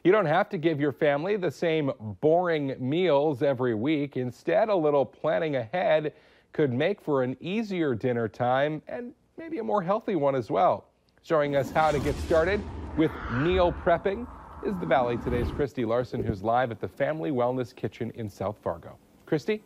You don't have to give your family the same boring meals every week. Instead, a little planning ahead could make for an easier dinner time and maybe a more healthy one as well. Showing us how to get started with meal prepping is the Valley Today's Christy Larson, who's live at the Family Wellness Kitchen in South Fargo. Christy?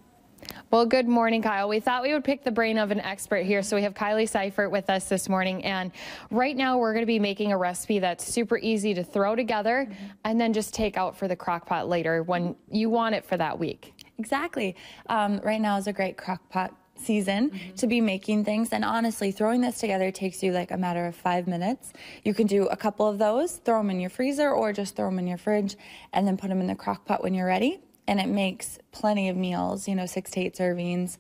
Well, good morning, Kyle. We thought we would pick the brain of an expert here, so we have Kylie Seifert with us this morning. And right now, we're going to be making a recipe that's super easy to throw together and then just take out for the crock pot later when you want it for that week. Exactly. Right now is a great crock pot season to be making things, and honestly, throwing this together takes you like a matter of 5 minutes. You can do a couple of those, throw them in your freezer or just throw them in your fridge, and then put them in the crock pot when you're ready. And it makes plenty of meals, 6 to 8 servings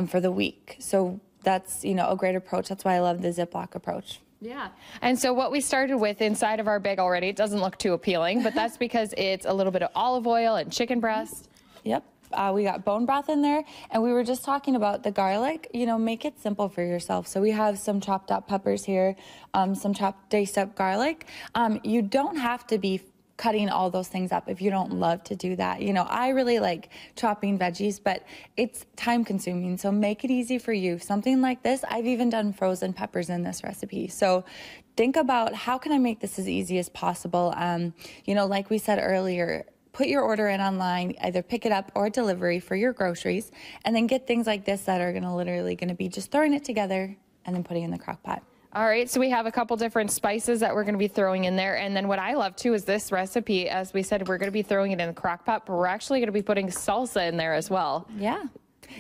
for the week. So that's, a great approach. That's why I love the Ziploc approach. Yeah. And so what we started with inside of our bag already, it doesn't look too appealing, but that's because it's a little bit of olive oil and chicken breast. Yep. We got bone broth in there, and we were just talking about the garlic. Make it simple for yourself. So we have some chopped up peppers here, some chopped diced up garlic. You don't have to be cutting all those things up if you don't love to do that. I really like chopping veggies, but it's time consuming, so make it easy for you. Something like this, I've even done frozen peppers in this recipe. So think about, how can I make this as easy as possible? Like we said earlier, put your order in online, either pick it up or delivery for your groceries, and then get things like this that are literally going to be just throwing it together and then putting it in the crock pot. All right, so we have a couple different spices that we're going to be throwing in there. And then what I love too is this recipe, as we said, we're going to be throwing it in the crock pot, but we're actually going to be putting salsa in there as well. Yeah.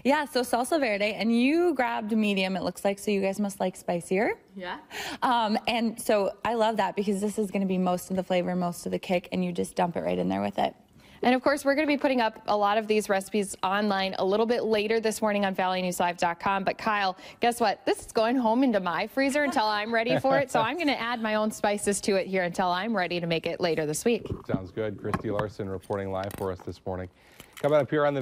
Yeah, so salsa verde, and you grabbed medium, it looks like, so you guys must like spicier. Yeah. And so I love that because this is going to be most of the flavor, most of the kick, and you just dump it right in there with it. And of course, we're going to be putting up a lot of these recipes online a little bit later this morning on valleynewslive.com. But Kyle, guess what? This is going home into my freezer until I'm ready for it. So I'm going to add my own spices to it here until I'm ready to make it later this week. Sounds good. Christy Larson reporting live for us this morning. Coming up here on the